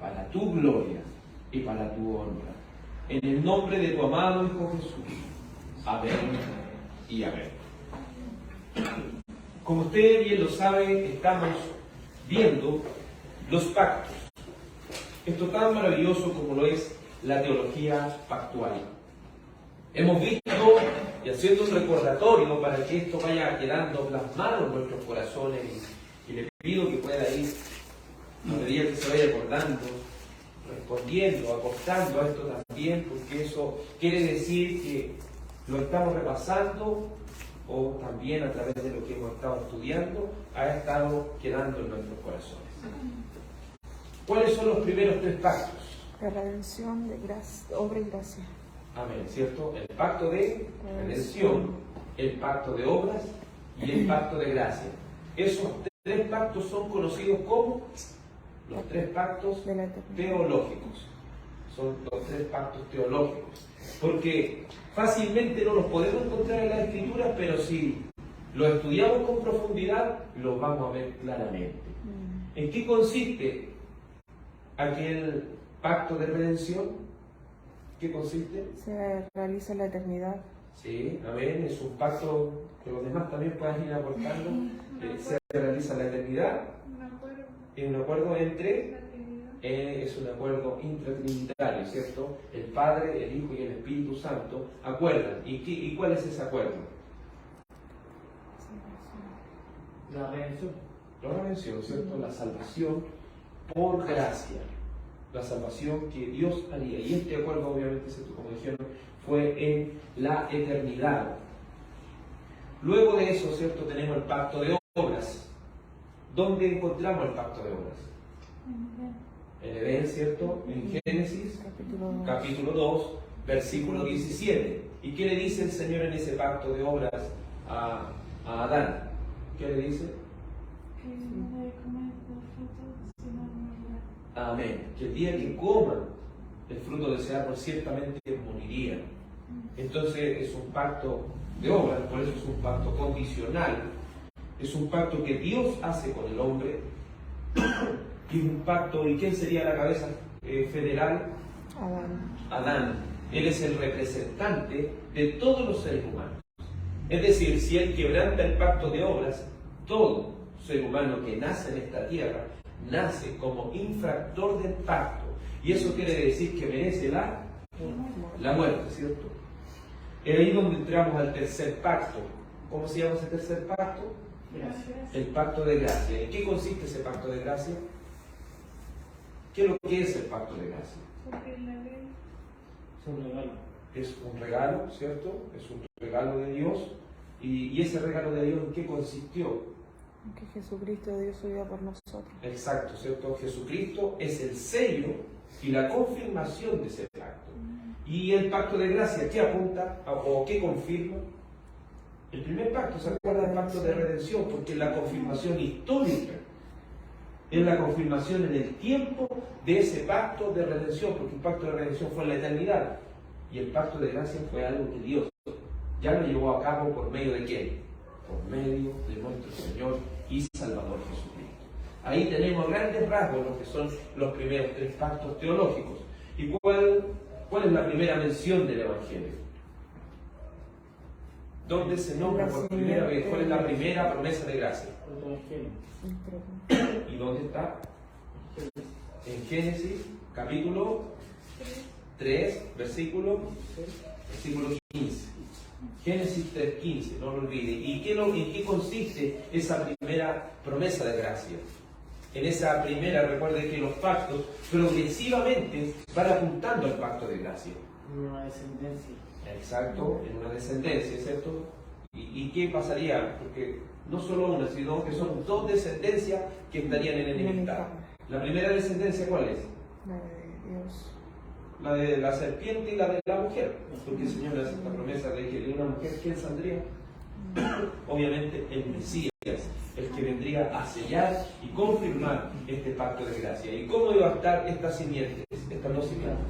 para tu gloria y para tu honra. En el nombre de tu amado Hijo Jesús. Amén y amén. Como usted bien lo sabe, estamos viendo los pactos. Esto tan maravilloso como lo es la teología pactual. Hemos visto, y haciendo un recordatorio para que esto vaya quedando plasmado en nuestros corazones, y le pido que pueda ir, a medida que se vaya acordando, respondiendo, aportando a esto también, porque eso quiere decir que lo estamos repasando, o también a través de lo que hemos estado estudiando, ha estado quedando en nuestros corazones. ¿Cuáles son los primeros tres pactos? La redención de gracia, obra y gracia. Amén, ¿cierto? El pacto de redención, el pacto de obras y el pacto de gracia. Esos tres pactos son conocidos como los tres pactos teológicos. Son los tres pactos teológicos. Porque fácilmente no los podemos encontrar en las Escrituras, pero si los estudiamos con profundidad, los vamos a ver claramente. ¿En qué consiste aquel pacto de redención? ¿Qué consiste? Se realiza en la eternidad. Sí, amén. Es un pacto que los demás también puedan ir aportando. Se realiza en la eternidad. Es un acuerdo entre... es un acuerdo intratrinitario, ¿cierto? El Padre, el Hijo y el Espíritu Santo acuerdan. ¿Y cuál es ese acuerdo? La redención. La redención, ¿cierto? La salvación por gracia. La salvación que Dios haría. Y este acuerdo, obviamente, ¿cierto? Como dijeron, fue en la eternidad. Luego de eso, ¿cierto? Tenemos el pacto de obras. ¿Dónde encontramos el pacto de obras? En Edén, ¿cierto? En Génesis, capítulo 2, versículo 17. ¿Y qué le dice el Señor en ese pacto de obras a Adán? ¿Qué le dice? Que no debe comer del fruto, sino morirá. Amén. Que el día que coman el fruto de ese árbol ciertamente morirían. Entonces es un pacto de obras, por eso es un pacto condicional. Es un pacto que Dios hace con el hombre. Y un pacto, ¿y quién sería la cabeza federal? Adán. Él es el representante de todos los seres humanos. Es decir, si él quebranta el pacto de obras, todo ser humano que nace en esta tierra nace como infractor del pacto. Y eso quiere decir que merece la muerte, ¿cierto? Es ahí donde entramos al tercer pacto. ¿Cómo se llama ese tercer pacto? Gracias. El pacto de gracia. ¿En qué consiste ese pacto de gracia? ¿Qué es lo que es el pacto de gracia? Porque la ley Es un regalo. Es un regalo, ¿cierto? Es un regalo de Dios. ¿Y ese regalo de Dios en qué consistió? Que Jesucristo dio su vida por nosotros. Exacto, ¿cierto? Jesucristo es el sello y la confirmación de ese pacto. ¿Y el pacto de gracia qué apunta o qué confirma? El primer pacto, ¿se acuerda del pacto de redención? Porque es la confirmación histórica. Es la confirmación en el tiempo de ese pacto de redención, porque el pacto de redención fue en la eternidad. Y el pacto de gracia fue algo que Dios ya lo llevó a cabo por medio de ¿quién? Por medio de nuestro Señor y Salvador Jesucristo. Ahí tenemos grandes rasgos lo que son los primeros tres pactos teológicos. ¿Y cuál es la primera mención del Evangelio? ¿Dónde se nombra por primera vez? ¿Cuál es la primera promesa de gracia? ¿Y dónde está? En Génesis, capítulo 3, versículo 15. Génesis 3:15, no lo olvide. ¿Y en qué consiste esa primera promesa de gracia? En esa primera, recuerde que los pactos progresivamente van apuntando al pacto de gracia. En una descendencia. Exacto, en una descendencia, ¿cierto? ¿Y qué pasaría? Porque no solo una, sino que son dos descendencias que estarían en enemistad. La primera descendencia, ¿cuál es? La de Dios. La de la serpiente y la de la mujer. Porque el Señor le hace esta promesa de que de una mujer, ¿quién saldría? Obviamente el Mesías, el que vendría a sellar y confirmar este pacto de gracia. ¿Y cómo iba a estar estas simientes, estas dos simientes?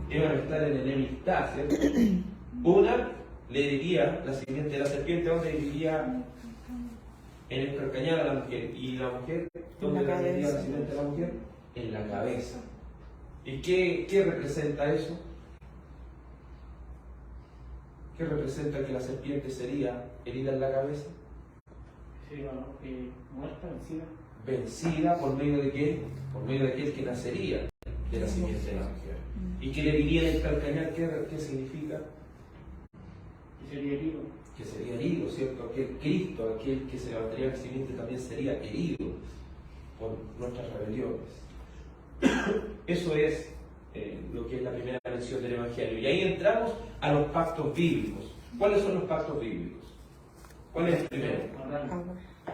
Iban a estar en enemistad, ¿cierto? Una le diría, la simiente de la serpiente, ¿dónde diría? En el calcañar a la mujer. ¿Y la mujer? ¿Dónde le diría la simiente a la mujer? En la cabeza. ¿Y qué representa eso? ¿Qué representa que la serpiente sería herida en la cabeza? Sería muerta, vencida. Vencida por medio de quién? Por medio de aquel que nacería de la simiente de la mujer. Y que le viniera el calcañar, ¿qué significa? Que sería herido. Que sería herido, ¿cierto? Aquel Cristo, aquel que se levantaría la simiente también sería herido por nuestras rebeliones. Eso es lo que es la primera mención del Evangelio. Y ahí entramos a los pactos bíblicos. ¿Cuáles son los pactos bíblicos? ¿Cuál es el primero? Abraham.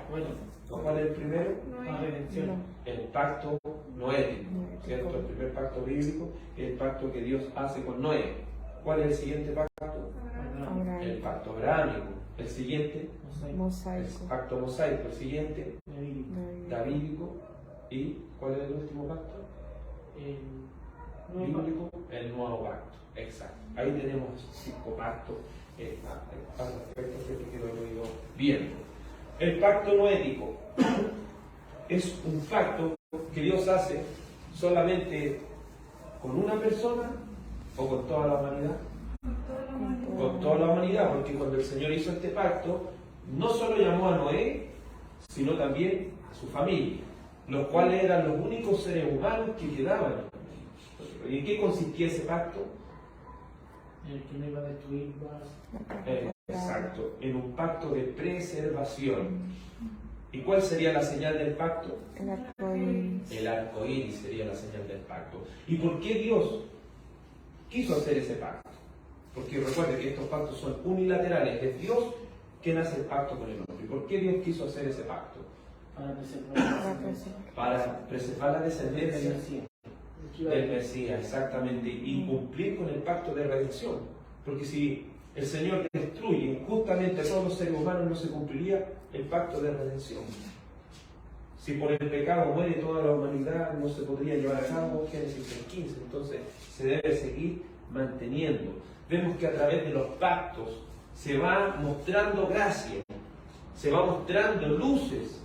Bueno, ¿Cuál es el primero? la redención. No. El pacto noético, ¿cierto? El primer pacto bíblico es el pacto que Dios hace con Noé. ¿Cuál es el siguiente pacto? Abraham. El Abraham. pacto abrahámico. El siguiente, el Mosaico. pacto mosaico. El siguiente, David. davídico. ¿Y cuál es el último pacto? Bíblico, el nuevo pacto. Exacto. Ahí tenemos 5 pactos al respecto, ¿cierto? Que lo hemos ido viendo. El pacto noético es un pacto que Dios hace solamente con una persona o con toda la humanidad. Con toda la humanidad, porque cuando el Señor hizo este pacto, no solo llamó a Noé, sino también a su familia, los cuales eran los únicos seres humanos que quedaban. ¿Y en qué consistía ese pacto? El que no iba a destruir más. Exacto, en un pacto de preservación. ¿Y cuál sería la señal del pacto? El arco iris. El arco iris sería la señal del pacto. ¿Y por qué Dios quiso hacer ese pacto? Porque recuerde que estos pactos son unilaterales. Es Dios quien hace el pacto con el hombre. ¿Y por qué Dios quiso hacer ese pacto? Para preservar. Para preservar la descendencia del El Mesías, exactamente, y cumplir con el pacto de redención. Porque si el Señor destruye injustamente a todos los seres humanos, no se cumpliría el pacto de redención. Si por el pecado muere toda la humanidad, no se podría llevar a cabo Génesis 3:15. Entonces se debe seguir manteniendo. Vemos que a través de los pactos se va mostrando gracia, se va mostrando luces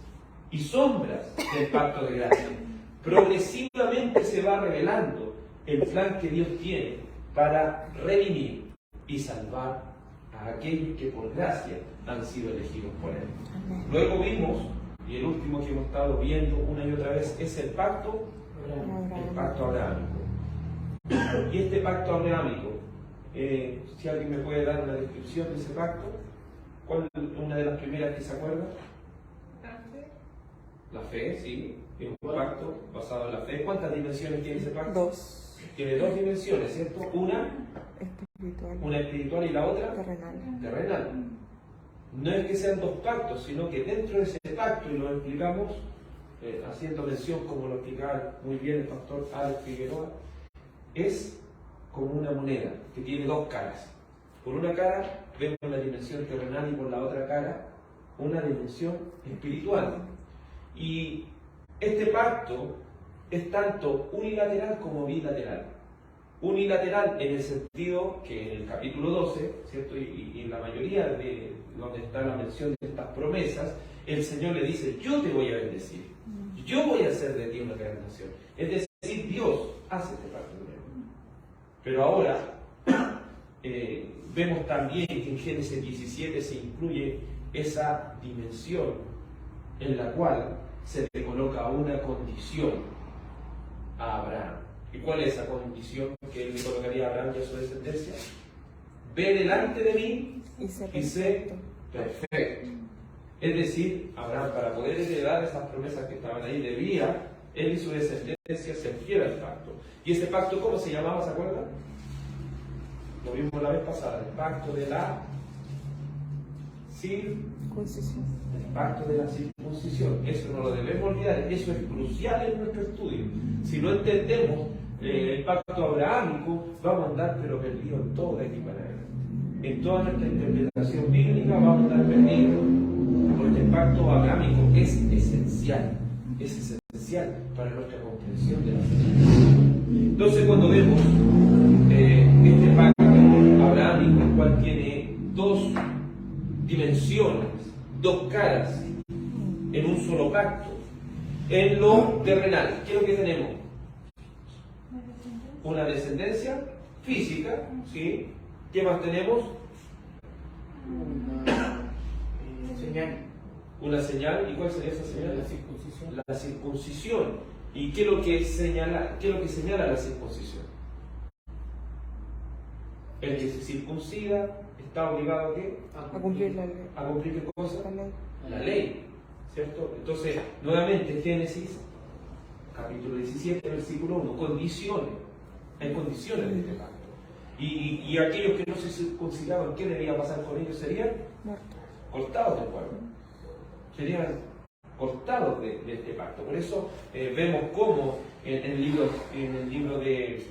y sombras del pacto de gracia. Progresivamente se va revelando el plan que Dios tiene para redimir y salvar a aquellos que por gracia han sido elegidos por Él. Amén. Luego vimos, y el último que hemos estado viendo una y otra vez, es el pacto abrahámico. Y este pacto abrahámico, si alguien me puede dar una descripción de ese pacto, ¿cuál es una de las primeras que se acuerda? La fe, sí, es un pacto basado en la fe. ¿Cuántas dimensiones tiene ese pacto? 2. Tiene 2 dimensiones, ¿cierto? Una espiritual y la otra Terrenal. terrenal. No es que sean 2 pactos, sino que dentro de ese pacto, y lo explicamos haciendo mención, como lo explicaba muy bien el pastor Alex Figueroa, es como una moneda que tiene 2 caras. Por una cara vemos la dimensión terrenal y por la otra cara una dimensión espiritual. Y este pacto es tanto unilateral como bilateral. Unilateral en el sentido que en el capítulo 12, ¿cierto? Y en la mayoría de donde está la mención de estas promesas, el Señor le dice: yo te voy a bendecir, yo voy a hacer de ti una gran nación. Es decir, Dios hace este pacto con él. Pero ahora vemos también que en Génesis 17 se incluye esa dimensión en la cual se le coloca una condición a Abraham. ¿Y cuál es esa condición que él le colocaría a Abraham y a su descendencia? Ve delante de mí Y sé y sé perfecto. Es decir, Abraham, para poder heredar esas promesas que estaban ahí, debía él y su descendencia ser fiel al pacto. ¿Y ese pacto cómo se llamaba? ¿Se acuerdan? Lo vimos la vez pasada, el pacto de la circuncisión. El pacto de la circuncisión. Eso no lo debemos olvidar, eso es crucial en nuestro estudio. Si no entendemos el pacto abrahámico, vamos a andar pero perdidos en todo de aquí para adelante. En toda nuestra interpretación bíblica vamos a andar perdidos, porque el pacto abrahámico es esencial para nuestra comprensión de la fe. Entonces, cuando vemos este pacto abrahámico, el cual tiene 2 dimensiones, 2 caras en un solo pacto, en lo terrenal, ¿qué es lo que tenemos? Una descendencia física, ¿sí? ¿Qué más tenemos? Una señal. Una señal. ¿Y cuál sería esa señal? La circuncisión. La circuncisión. ¿Y qué es lo que señala la circuncisión? El que se circuncida está obligado ¿a qué? A cumplir la ley. ¿A cumplir qué cosa? La ley. La ley, ¿cierto? Entonces, nuevamente, Génesis, capítulo 17, versículo 1, condiciones. Hay condiciones de este pacto. Y aquellos que no se circuncidaban, ¿qué debía pasar con ellos? Serían Muerto. cortados del pueblo. Serían cortados de este pacto. Por eso vemos cómo en el libro de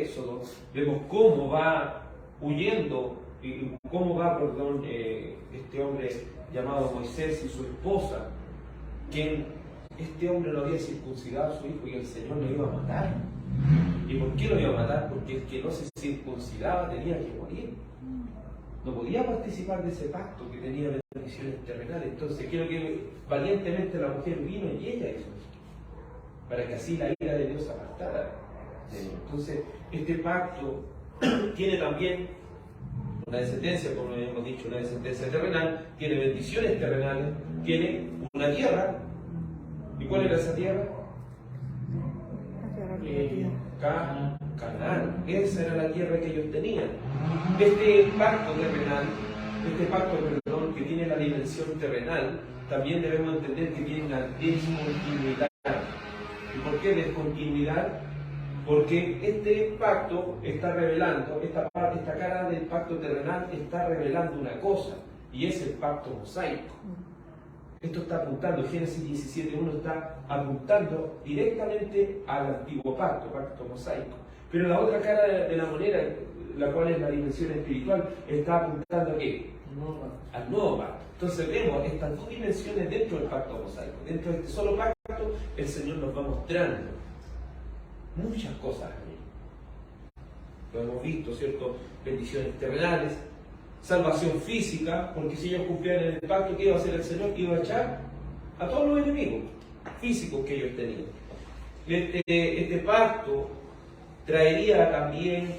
Éxodo, vemos cómo va huyendo, y cómo va, este hombre llamado Moisés y su esposa, que este hombre no había circuncidado a su hijo y el Señor lo iba a matar. ¿Y por qué lo iba a matar? Porque el que no se circuncidaba tenía que morir. No podía participar de ese pacto que tenía bendiciones terrenales. Entonces, quiero que valientemente la mujer vino y ella hizo eso, para que así la ira de Dios apartara de él. Entonces, este pacto tiene también una descendencia, como hemos dicho, una descendencia terrenal, tiene bendiciones terrenales, tiene una tierra. ¿Y cuál era esa tierra? La tierra prometida. Canaán. Esa era la tierra que ellos tenían. Este pacto terrenal, que tiene la dimensión terrenal, también debemos entender que tiene una discontinuidad. ¿Y por qué discontinuidad? Porque este pacto está revelando, esta cara del pacto terrenal está revelando una cosa, y es el pacto mosaico. Esto está apuntando, Génesis 17.1 está apuntando directamente al antiguo pacto mosaico. Pero la otra cara de la moneda, la cual es la dimensión espiritual, está apuntando ¿a qué? Al nuevo pacto. Entonces vemos estas dos dimensiones dentro del pacto mosaico. Dentro de este solo pacto, el Señor nos va mostrando muchas cosas allí. Lo hemos visto, ¿cierto? Bendiciones terrenales, salvación física, porque si ellos cumplían el pacto, ¿qué iba a hacer el Señor? Iba a echar a todos los enemigos físicos que ellos tenían. Este pacto traería también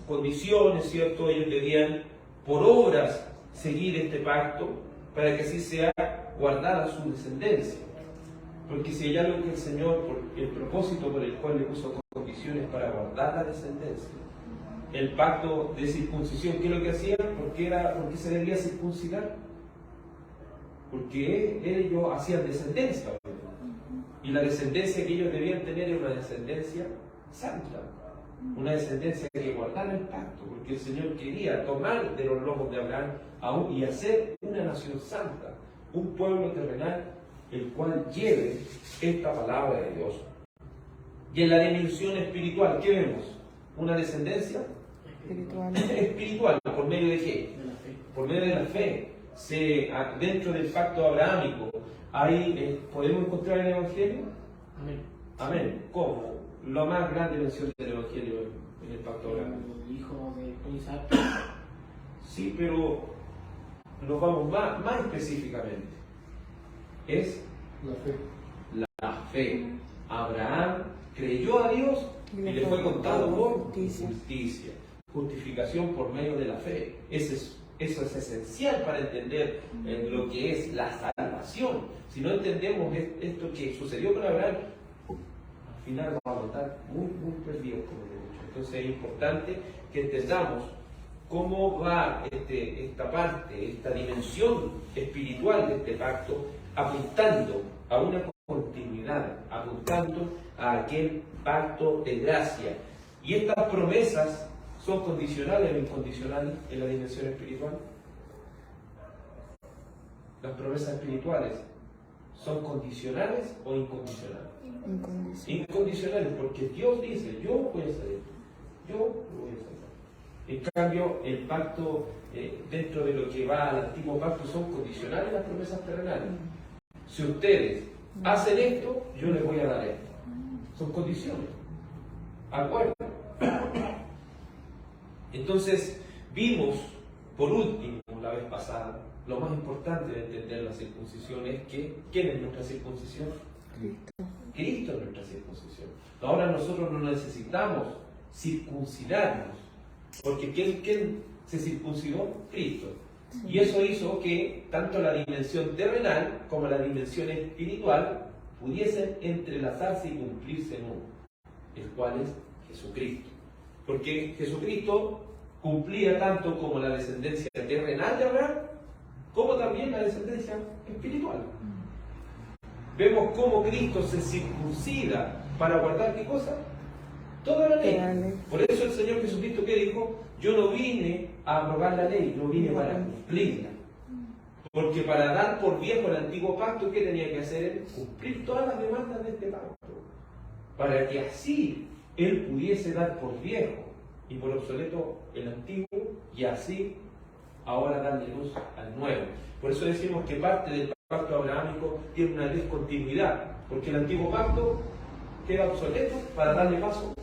condiciones, ¿cierto? Ellos debían por obras seguir este pacto para que así sea guardada su descendencia. Porque si hay algo que el Señor, por el propósito por el cual le puso condiciones para guardar la descendencia, el pacto de circuncisión, ¿qué es lo que hacía? ¿Por qué se debía circuncidar? Porque ellos hacían descendencia. Y la descendencia que ellos debían tener era una descendencia santa. Una descendencia que guardara el pacto. Porque el Señor quería tomar de los lomos de Abraham aún y hacer una nación santa. Un pueblo terrenal el cual lleve esta palabra de Dios. Y en la dimensión espiritual, ¿qué vemos? Una descendencia espiritual. ¿Por medio de qué? De la fe. Por medio de la fe. Dentro del pacto abrahámico, ahí podemos encontrar el Evangelio. Amén. Amén. ¿Cómo? La más grande mención del Evangelio en el pacto abrahámico. El hijo de Isaac. Sí, pero nos vamos más específicamente. Es La fe. la fe. Abraham creyó a Dios y le fue contado por justicia. Justificación por medio de la fe. Eso es esencial para entender lo que es la salvación. Si no entendemos esto que sucedió con Abraham, al final vamos a estar muy perdidos, como he dicho. Entonces es importante que entendamos cómo va esta parte, esta dimensión espiritual de este pacto, apuntando a una continuidad, apuntando a aquel pacto de gracia. Y estas promesas son condicionales o incondicionales en la dimensión espiritual. Las promesas espirituales son condicionales o incondicionales. Incondicionales, porque Dios dice, yo voy a hacer esto, yo lo voy a hacer. En cambio, el pacto, dentro de lo que va al antiguo pacto, son condicionales las promesas terrenales. Si ustedes hacen esto, yo les voy a dar esto. Son condiciones. Acuerdo. Entonces, vimos, por último, la vez pasada, lo más importante de entender la circuncisión es que, ¿quién es nuestra circuncisión? Cristo es nuestra circuncisión. Ahora nosotros no necesitamos circuncidarnos, porque ¿quién se circuncidó? Cristo. Y eso hizo que tanto la dimensión terrenal como la dimensión espiritual pudiesen entrelazarse y cumplirse en uno, el cual es Jesucristo. Porque Jesucristo cumplía tanto como la descendencia terrenal de Abraham, como también la descendencia espiritual. Vemos cómo Cristo se circuncida para guardar ¿qué cosa? Toda la ley. Por eso el Señor Jesucristo que dijo, yo no vine a abrogar la ley, no vine para cumplirla. Porque para dar por viejo el antiguo pacto, ¿qué tenía que hacer él? Cumplir todas las demandas de este pacto. Para que así él pudiese dar por viejo y por obsoleto el antiguo, y así ahora darle luz al nuevo. Por eso decimos que parte del pacto abrahámico tiene una discontinuidad, porque el antiguo pacto queda obsoleto para darle paso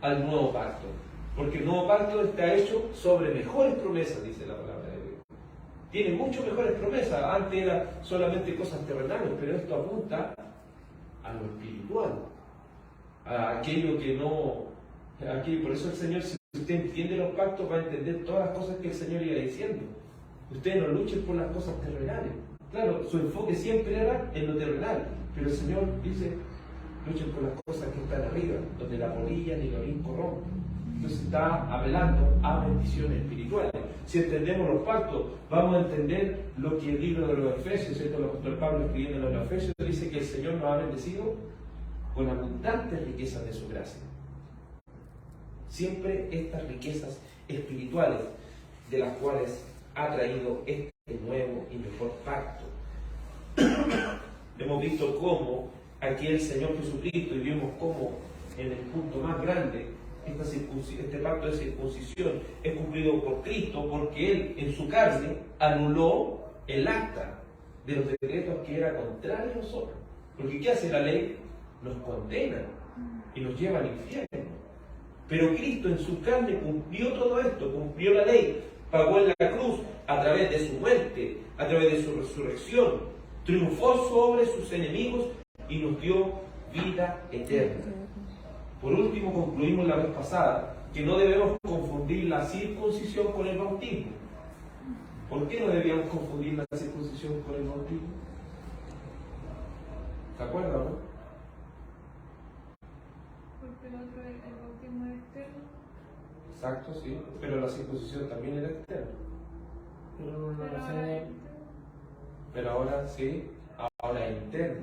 al nuevo pacto. Porque el nuevo pacto está hecho sobre mejores promesas, dice la palabra de Dios. Tiene mucho mejores promesas. Antes era solamente cosas terrenales, pero esto apunta a lo espiritual, a aquello que no... Por eso el Señor, si usted entiende los pactos, va a entender todas las cosas que el Señor iba diciendo. Ustedes no luchen por las cosas terrenales. Claro, su enfoque siempre era en lo terrenal, pero el Señor dice, luchen por las cosas que están arriba, donde la polilla ni el orín corrompen. Entonces está apelando a bendiciones espirituales. Si entendemos los pactos, vamos a entender lo que el libro de los Efesios, ¿cierto? El apóstol Pablo escribiendo en los Efesios, dice que el Señor nos ha bendecido con abundantes riquezas de su gracia. Siempre estas riquezas espirituales de las cuales ha traído este nuevo y mejor pacto. Hemos visto cómo aquí el Señor Jesucristo, y vimos cómo en el punto más grande este pacto de circuncisión es cumplido por Cristo, porque Él en su carne anuló el acta de los decretos que era contrario a nosotros. Porque ¿qué hace la ley? Nos condena y nos lleva al infierno. Pero Cristo en su carne cumplió todo esto, cumplió la ley, pagó en la cruz a través de su muerte, a través de su resurrección, triunfó sobre sus enemigos y nos dio vida eterna. Por último, concluimos la vez pasada que no debemos confundir la circuncisión con el bautismo. ¿Por qué no debíamos confundir la circuncisión con el bautismo? ¿Se acuerdan, no? Porque el bautismo es externo. Exacto, sí. Pero la circuncisión también era externa. Pero ahora sí, ahora es interna.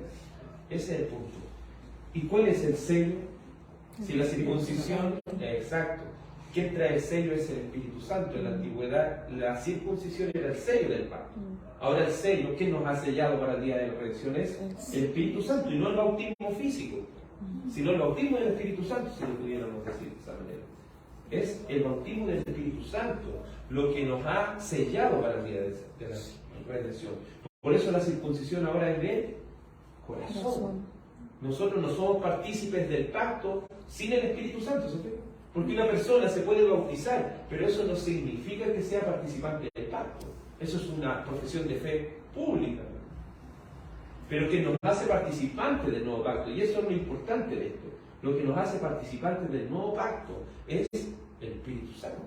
Ese es el punto. ¿Y cuál es el sello? Si la circuncisión, exacto, ¿quién trae el sello? Es el Espíritu Santo. En la antigüedad la circuncisión era el sello del pacto. Ahora el sello, ¿quién nos ha sellado para el día de la redención? Es el Espíritu Santo, y no el bautismo físico, sino el bautismo del Espíritu Santo, si lo pudiéramos decir de esa manera. Es el bautismo del Espíritu Santo lo que nos ha sellado para el día de la redención. Por eso la circuncisión ahora es de corazón. Nosotros no somos partícipes del pacto sin el Espíritu Santo, ¿sí? Porque una persona se puede bautizar, pero eso no significa que sea participante del pacto. Eso es una profesión de fe pública, pero que nos hace participantes del nuevo pacto. Y eso es lo importante de esto. Lo que nos hace participantes del nuevo pacto es el Espíritu Santo,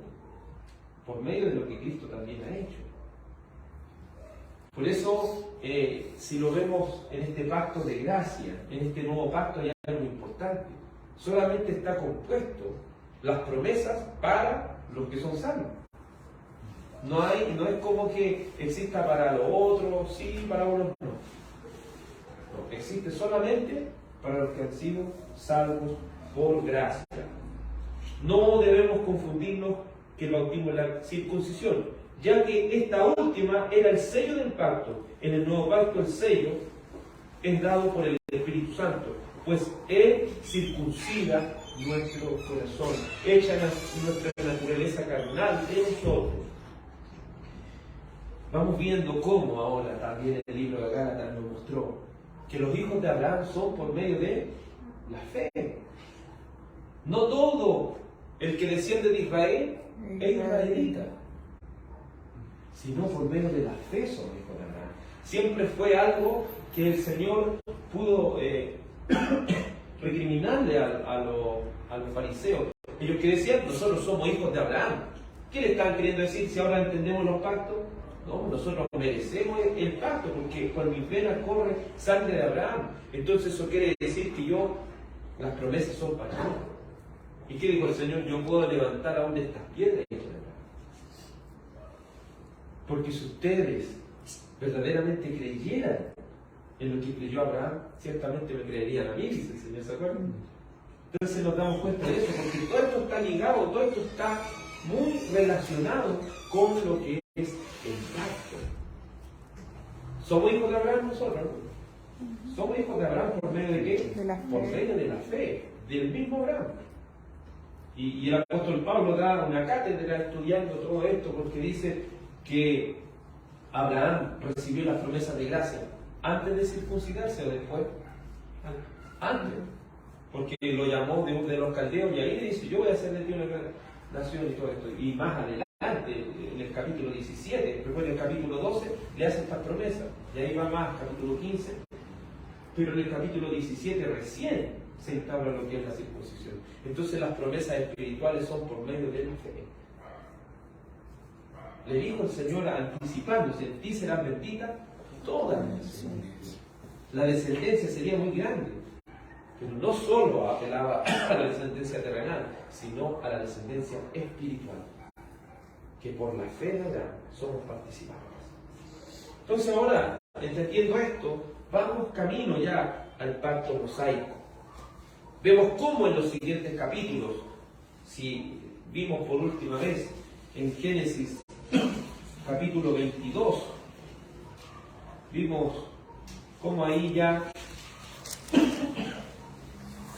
por medio de lo que Cristo también ha hecho. Por eso, si lo vemos en este pacto de gracia, en este nuevo pacto, hay algo importante. Solamente está compuesto las promesas para los que son salvos. No es como que exista para los otros, sí, para unos no. No, existe solamente para los que han sido salvos por gracia. No debemos confundirnos que el bautismo es la circuncisión, ya que esta última era el sello del pacto. En el nuevo pacto el sello es dado por el Espíritu Santo, pues Él circuncida nuestro corazón, echa nuestra naturaleza carnal de nosotros. Vamos viendo cómo ahora también el libro de Gálatas nos mostró que los hijos de Abraham son por medio de la fe. No todo el que desciende de Israel es israelita, sino por medio de la fe son hijos de Abraham. Siempre fue algo que el Señor pudo recriminarle a los fariseos. Ellos que decían, nosotros somos hijos de Abraham. ¿Qué le están queriendo decir si ahora entendemos los pactos? No, nosotros merecemos el pacto porque por mi vena corre sangre de Abraham. Entonces eso quiere decir que las promesas son para mí. ¿Y qué dijo el Señor? Yo puedo levantar aún de estas piedras. Porque si ustedes verdaderamente creyeran en lo que creyó Abraham, ciertamente me creerían a mí, dice el Señor, ¿se acuerdan? Entonces nos damos cuenta de eso, porque todo esto está ligado, todo esto está muy relacionado con lo que es el pacto. ¿Somos hijos de Abraham nosotros? ¿No? ¿Somos hijos de Abraham por medio de qué? De la fe. Por medio de la fe, del mismo Abraham. Y el apóstol Pablo da una cátedra estudiando todo esto porque dice que Abraham recibió las promesas de gracia antes de circuncidarse o después. Antes. Porque lo llamó de los caldeos y ahí le dice, yo voy a hacer de ti una gran nación y todo esto. Y más adelante, en el capítulo 17, después en el capítulo 12, le hace estas promesas. Y ahí va más, capítulo 15. Pero en el capítulo 17 recién se instaura lo que es la circuncisión. Entonces las promesas espirituales son por medio de la fe. Le dijo el Señor anticipándose, en ti serán benditas todas las naciones. La descendencia sería muy grande, pero no solo apelaba a la descendencia terrenal, sino a la descendencia espiritual, que por la fe de Abraham somos participantes. Entonces ahora, entendiendo esto, vamos camino ya al pacto mosaico. Vemos cómo en los siguientes capítulos, si vimos por última vez en Génesis capítulo 22, vimos cómo ahí ya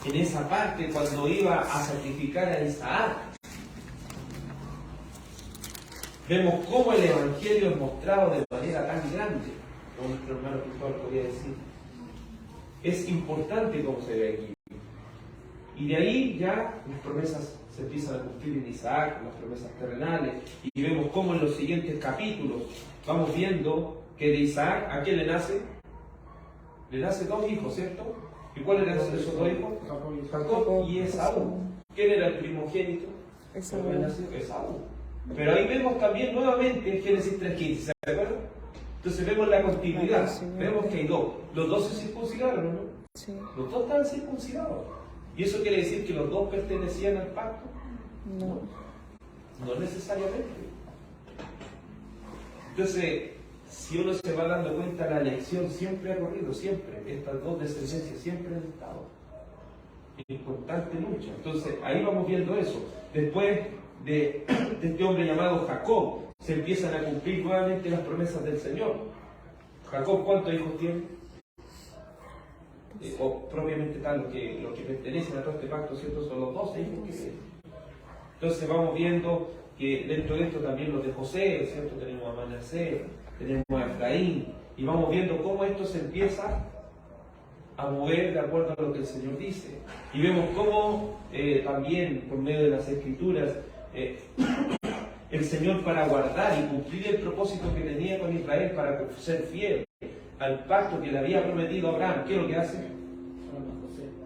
en esa parte cuando iba a sacrificar a Isaac, vemos cómo el Evangelio es mostrado de manera tan grande, como nuestro hermano Cristóbal podría decir. Es importante cómo se ve aquí. Y de ahí ya las promesas se empiezan a cumplir en Isaac, las promesas terrenales, y vemos cómo en los siguientes capítulos vamos viendo que de Isaac, ¿a quién le nace? Le nace dos hijos, ¿cierto? ¿Y cuáles eran esos dos hijos? Jacob y Esaú. ¿Quién era el primogénito? Esaú. Esaú. Pero ahí vemos también nuevamente en Génesis 3:15, ¿se acuerdan? Entonces vemos la continuidad, vemos que hay dos. Los dos se circuncidaron, ¿no? Sí. Los dos estaban circuncidados. ¿Y eso quiere decir que los dos pertenecían al pacto? No. No necesariamente. Entonces, si uno se va dando cuenta, la elección siempre ha corrido, siempre. Estas dos descendencias siempre han estado en constante lucha. Entonces, ahí vamos viendo eso. Después de este hombre llamado Jacob, se empiezan a cumplir nuevamente las promesas del Señor. Jacob, ¿cuántos hijos tiene? O propiamente tal, los que pertenecen a todo este pacto, ¿cierto? Son los 12 hijos que tienen. Entonces vamos viendo que dentro de esto también los de José, ¿cierto? Tenemos a Manasés, tenemos a Efraín, y vamos viendo cómo esto se empieza a mover de acuerdo a lo que el Señor dice. Y vemos cómo también por medio de las Escrituras el Señor, para guardar y cumplir el propósito que tenía con Israel, para ser fiel al pacto que le había prometido a Abraham, ¿qué es lo que hace?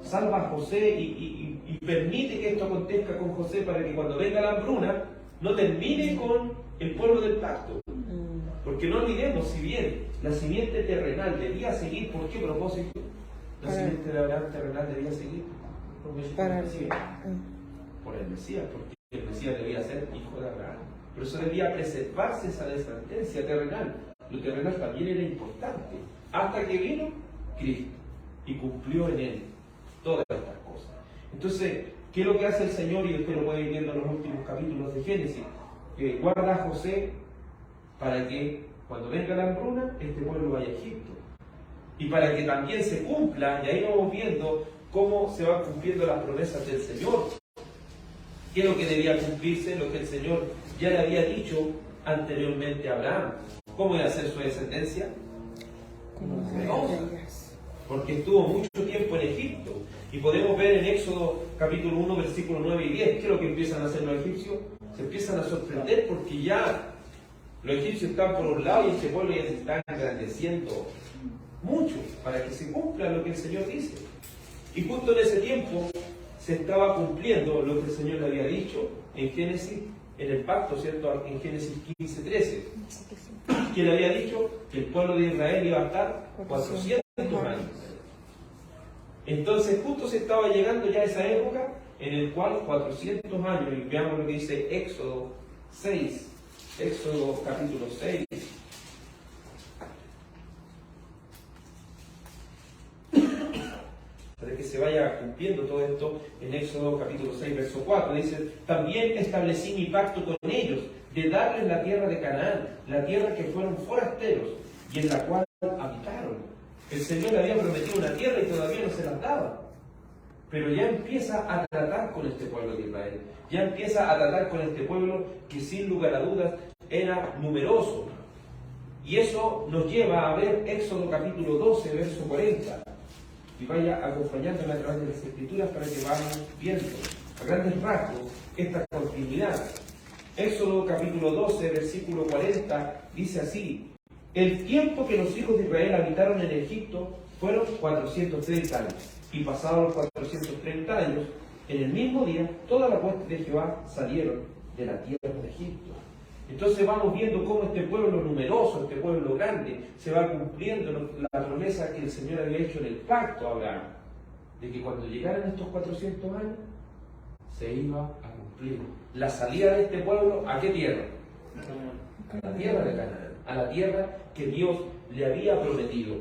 Salva a José y permite que esto acontezca con José para que cuando venga la hambruna no termine con el pueblo del pacto. Porque no olvidemos, si bien la simiente terrenal debía seguir, ¿por qué propósito? La simiente de Abraham terrenal debía seguir Para el por el Mesías, porque el Mesías debía ser hijo de Abraham. Por eso debía preservarse esa descendencia terrenal. Lo terrenal también era importante, hasta que vino Cristo y cumplió en él todas estas cosas. Entonces, ¿qué es lo que hace el Señor? Y usted lo puede ir viendo en los últimos capítulos de Génesis, que guarda a José para que cuando venga la hambruna, este pueblo vaya a Egipto. Y para que también se cumpla, y ahí vamos viendo cómo se van cumpliendo las promesas del Señor. ¿Qué es lo que debía cumplirse? Lo que el Señor ya le había dicho anteriormente a Abraham. ¿Cómo iba a ser su descendencia? Porque estuvo mucho tiempo en Egipto. Y podemos ver en Éxodo capítulo 1, versículos 9 y 10, ¿qué es lo que empiezan a hacer los egipcios? Se empiezan a sorprender porque ya los egipcios están por un lado y este pueblo ya se está engrandeciendo mucho para que se cumpla lo que el Señor dice. Y justo en ese tiempo se estaba cumpliendo lo que el Señor le había dicho en Génesis, en el pacto, ¿cierto? En Génesis 15:13, que le había dicho que el pueblo de Israel iba a estar 400 años. Entonces justo se estaba llegando ya esa época en el cual 400 años, y veamos lo que dice Éxodo 6, Éxodo capítulo 6. Para que se vaya cumpliendo todo esto, en Éxodo capítulo 6, verso 4, dice: también establecí mi pacto con ellos, de darles la tierra de Canaán, la tierra que fueron forasteros, y en la cual habitaron. El Señor le había prometido una tierra y todavía no se la daba. Pero ya empieza a tratar con este pueblo de Israel. Ya empieza a tratar con este pueblo que sin lugar a dudas era numeroso. Y eso nos lleva a ver Éxodo capítulo 12, verso 40. Y vaya acompañándome a través de las Escrituras para que vayamos viendo a grandes rasgos esta continuidad. Éxodo capítulo 12, versículo 40, dice así: el tiempo que los hijos de Israel habitaron en Egipto fueron 430 años. Y pasados los 430 años, en el mismo día, toda la hueste de Jehová salieron de la tierra de Egipto. Entonces vamos viendo cómo este pueblo numeroso, este pueblo grande, se va cumpliendo la promesa que el Señor había hecho en el pacto a Abraham, de que cuando llegaran estos 400 años, se iba a cumplir la salida de este pueblo. ¿A qué tierra? A la tierra de Canaán, a la tierra que Dios le había prometido.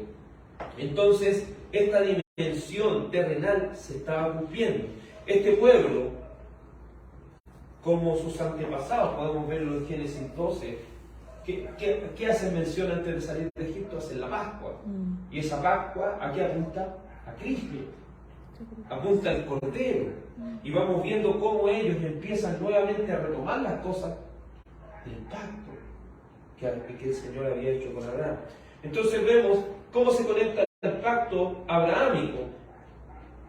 Entonces, esta dimensión terrenal se estaba cumpliendo. Este pueblo, como sus antepasados, podemos verlo en Génesis 12, ¿qué hacen mención antes de salir de Egipto? Hacen la Pascua. Y esa Pascua, ¿a qué apunta? A Cristo. Apunta al Cordero. Y vamos viendo cómo ellos empiezan nuevamente a retomar las cosas del pacto que el Señor había hecho con Abraham. Entonces vemos cómo se conecta el pacto abrahámico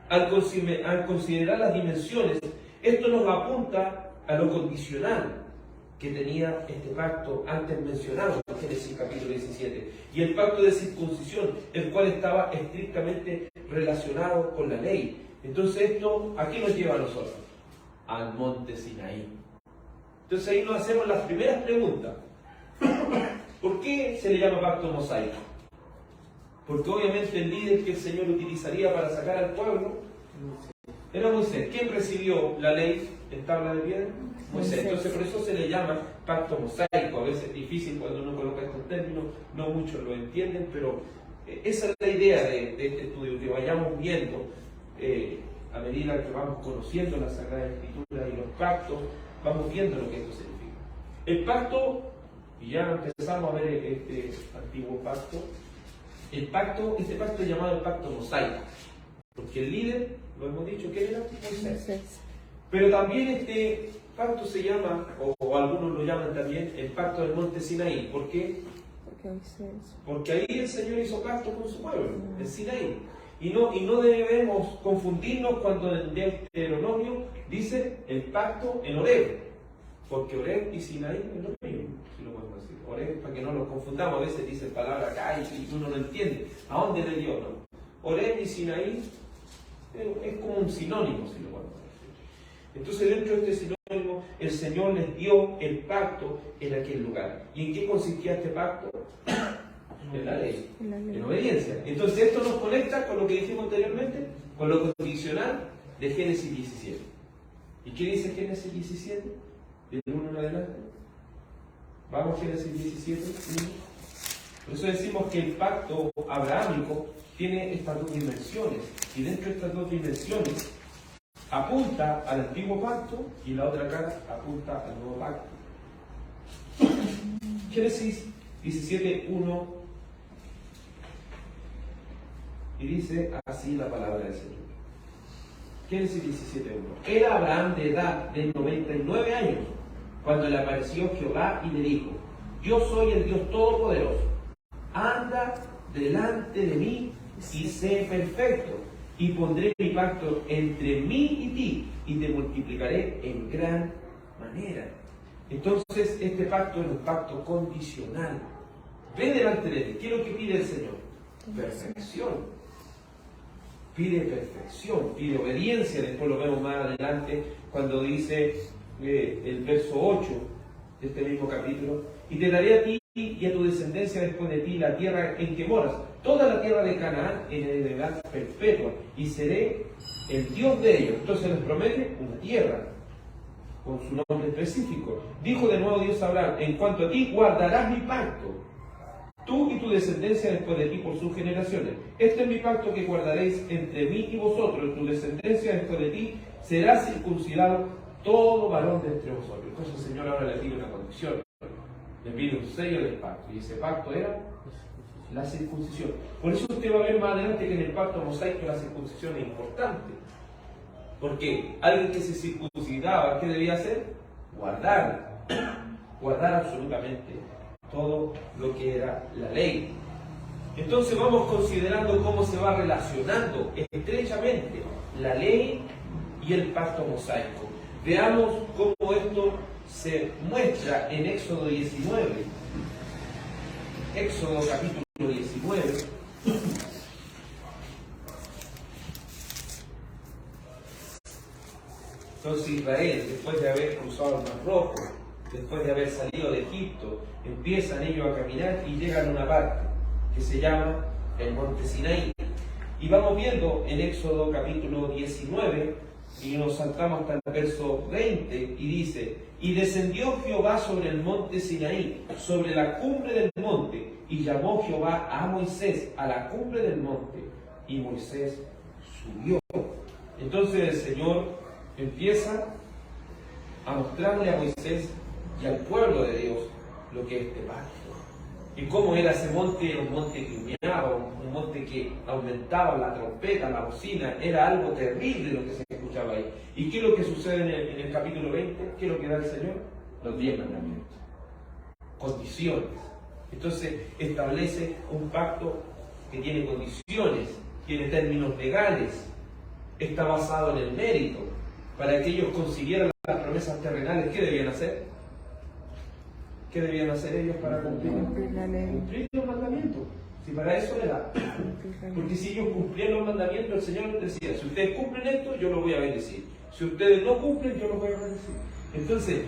al considerar las dimensiones. Esto nos apunta a lo condicional que tenía este pacto antes mencionado en Génesis capítulo 17, y el pacto de circuncisión, el cual estaba estrictamente relacionado con la ley. Entonces esto, ¿a qué nos lleva a nosotros? Al monte Sinaí. Entonces ahí nos hacemos las primeras preguntas. ¿Por qué se le llama pacto mosaico? Porque obviamente el líder que el Señor utilizaría para sacar al pueblo era Moisés. ¿Quién recibió la ley en tabla de piedra? Moisés. Entonces por eso se le llama pacto mosaico. A veces es difícil cuando uno coloca estos términos, no muchos lo entienden, pero esa es la idea de este estudio, que vayamos viendo a medida que vamos conociendo la Sagrada Escritura y los pactos, vamos viendo lo que esto significa. El pacto, y ya empezamos a ver este antiguo pacto, este pacto es llamado el pacto mosaico, porque el líder, lo hemos dicho, ¿qué era? Moisés. Pero también este pacto se llama, o algunos lo llaman también, el pacto del monte Sinaí. ¿Por qué? Porque ahí el Señor hizo pacto con su pueblo, en Sinaí. Y no debemos confundirnos cuando en Deuteronomio dice el pacto en Horeb, porque Horeb y Sinaí es lo mismo, si lo podemos decir. Horeb, para que no nos confundamos, a veces dice palabra acá y uno no entiende. ¿A dónde le dio? No. Horeb y Sinaí es como un sinónimo, si lo podemos decir. Entonces, dentro de este sinónimo, el Señor les dio el pacto en aquel lugar. ¿Y en qué consistía este pacto? En la ley, en obediencia. Entonces, esto nos conecta con lo que dijimos anteriormente, con lo condicional de Génesis 17. ¿Y qué dice Génesis 17? Del 1 en adelante. Vamos, Génesis 17. Por eso decimos que el pacto abrahámico tiene estas dos dimensiones. Y dentro de estas dos dimensiones apunta al antiguo pacto y la otra cara apunta al nuevo pacto. Génesis 17, 1. Y dice así la palabra del Señor. Génesis 17, 1. Era Abraham de edad de 99 años cuando le apareció Jehová y le dijo: yo soy el Dios Todopoderoso. Anda delante de mí y sé perfecto, y pondré mi pacto entre mí y ti, y te multiplicaré en gran manera. Entonces, este pacto es un pacto condicional. Ve delante de él. ¿Qué es lo que pide el Señor? perfección. Pide perfección, pide obediencia. Después lo vemos más adelante cuando dice el verso 8 de este mismo capítulo: y te daré a ti y a tu descendencia después de ti la tierra en que moras, toda la tierra de Canaán en heredad perpetua, y seré el Dios de ellos. Entonces les promete una tierra con su nombre específico. Dijo de nuevo Dios a Abraham: en cuanto a ti, guardarás mi pacto, tú y tu descendencia después de ti por sus generaciones. Este es mi pacto que guardaréis entre mí y vosotros. Tu descendencia después de ti será circuncidado todo varón de entre vosotros. Entonces el Señor ahora le pide una condición, le pide un sello del pacto, y ese pacto era la circuncisión. Por eso usted va a ver más adelante que en el pacto mosaico la circuncisión es importante, porque alguien que se circuncidaba, ¿qué debía hacer? Guardar absolutamente todo lo que era la ley. Entonces vamos considerando cómo se va relacionando estrechamente la ley y el pacto mosaico. Veamos cómo esto se muestra en Éxodo 19. Éxodo capítulo 19. Entonces Israel, después de haber cruzado el Mar Rojo, después de haber salido de Egipto, empiezan ellos a caminar y llegan a una parte que se llama el Monte Sinaí. Y vamos viendo en Éxodo capítulo 19, y nos saltamos hasta el verso 20, y dice: y descendió Jehová sobre el monte Sinaí, sobre la cumbre del monte, y llamó Jehová a Moisés a la cumbre del monte, y Moisés subió. Entonces el Señor empieza a mostrarle a Moisés y al pueblo de Dios lo que es este pacto. Y cómo era ese monte, un monte que humeaba, un monte que aumentaba la trompeta, la bocina, era algo terrible lo que se escuchaba ahí. ¿Y qué es lo que sucede en el capítulo 20? ¿Qué es lo que da el Señor? Los 10 mandamientos. Condiciones. Entonces establece un pacto que tiene condiciones, tiene términos legales, está basado en el mérito. Para que ellos consiguieran las promesas terrenales, ¿qué debían hacer? ¿Qué debían hacer ellos para cumplir? Cumplir los mandamientos. Si para eso era. Porque si ellos cumplían los mandamientos, el Señor les decía: si ustedes cumplen esto, yo los voy a bendecir. Si ustedes no cumplen, yo los voy a bendecir. Entonces,